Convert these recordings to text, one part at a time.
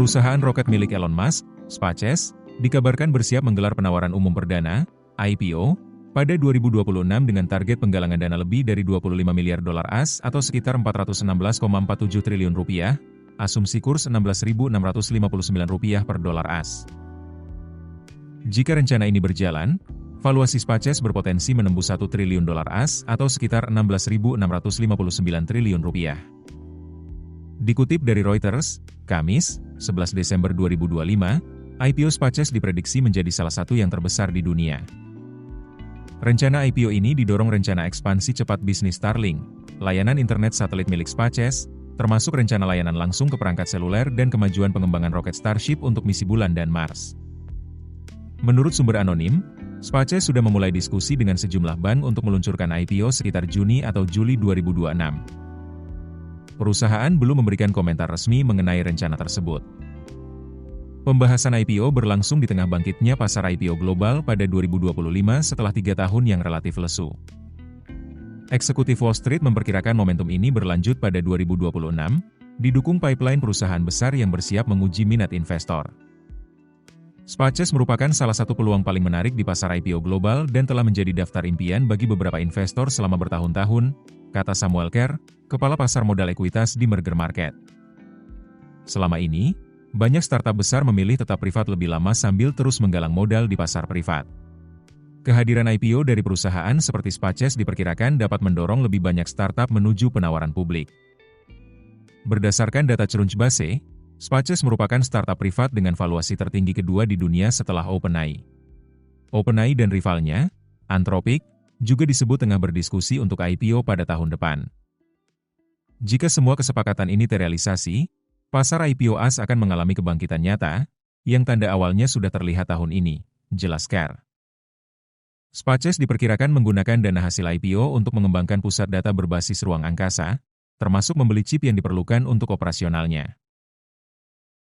Perusahaan roket milik Elon Musk, SpaceX, dikabarkan bersiap menggelar penawaran umum perdana, IPO, pada 2026 dengan target penggalangan dana lebih dari 25 miliar dolar AS atau sekitar 416,47 triliun rupiah, asumsi kurs Rp16.659 per dolar AS. Jika rencana ini berjalan, valuasi SpaceX berpotensi menembus 1 triliun dolar AS atau sekitar Rp16.659 triliun rupiah. Dikutip dari Reuters, Kamis, 11 Desember 2025, IPO SpaceX diprediksi menjadi salah satu yang terbesar di dunia. Rencana IPO ini didorong rencana ekspansi cepat bisnis Starlink, layanan internet satelit milik SpaceX, termasuk rencana layanan langsung ke perangkat seluler dan kemajuan pengembangan roket Starship untuk misi bulan dan Mars. Menurut sumber anonim, SpaceX sudah memulai diskusi dengan sejumlah bank untuk meluncurkan IPO sekitar Juni atau Juli 2026. Perusahaan belum memberikan komentar resmi mengenai rencana tersebut. Pembahasan IPO berlangsung di tengah bangkitnya pasar IPO global pada 2025 setelah 3 tahun yang relatif lesu. Eksekutif Wall Street memperkirakan momentum ini berlanjut pada 2026, didukung pipeline perusahaan besar yang bersiap menguji minat investor. SpaceX merupakan salah satu peluang paling menarik di pasar IPO global dan telah menjadi daftar impian bagi beberapa investor selama bertahun-tahun, kata Samuel Kerr, kepala pasar modal ekuitas di Merger Market. Selama ini, banyak startup besar memilih tetap privat lebih lama sambil terus menggalang modal di pasar privat. Kehadiran IPO dari perusahaan seperti SpaceX diperkirakan dapat mendorong lebih banyak startup menuju penawaran publik. Berdasarkan data Crunchbase, SpaceX merupakan startup privat dengan valuasi tertinggi kedua di dunia setelah OpenAI. OpenAI dan rivalnya, Anthropic, juga disebut tengah berdiskusi untuk IPO pada tahun depan. Jika semua kesepakatan ini terrealisasi, pasar IPO AS akan mengalami kebangkitan nyata, yang tanda awalnya sudah terlihat tahun ini, jelas Kerr. SpaceX diperkirakan menggunakan dana hasil IPO untuk mengembangkan pusat data berbasis ruang angkasa, termasuk membeli chip yang diperlukan untuk operasionalnya.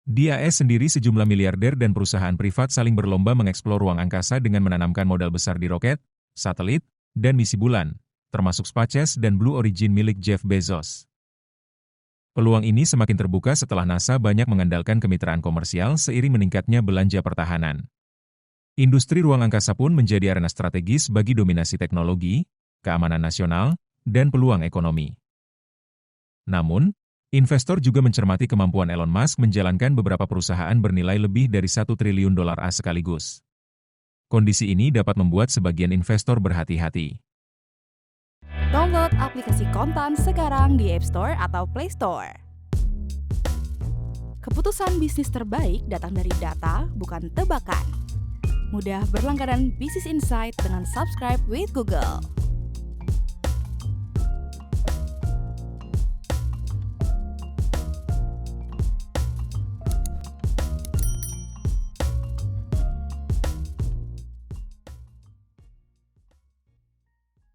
Di AS sendiri sejumlah miliarder dan perusahaan privat saling berlomba mengeksplor ruang angkasa dengan menanamkan modal besar di roket, satelit, dan misi bulan, termasuk SpaceX dan Blue Origin milik Jeff Bezos. Peluang ini semakin terbuka setelah NASA banyak mengandalkan kemitraan komersial seiring meningkatnya belanja pertahanan. Industri ruang angkasa pun menjadi arena strategis bagi dominasi teknologi, keamanan nasional, dan peluang ekonomi. Namun, investor juga mencermati kemampuan Elon Musk menjalankan beberapa perusahaan bernilai lebih dari 1 triliun dolar AS sekaligus. Kondisi ini dapat membuat sebagian investor berhati-hati. Download aplikasi Kontan sekarang di App Store atau Play Store. Keputusan bisnis terbaik datang dari data, bukan tebakan. Mudah berlangganan Business Insight dengan subscribe with Google.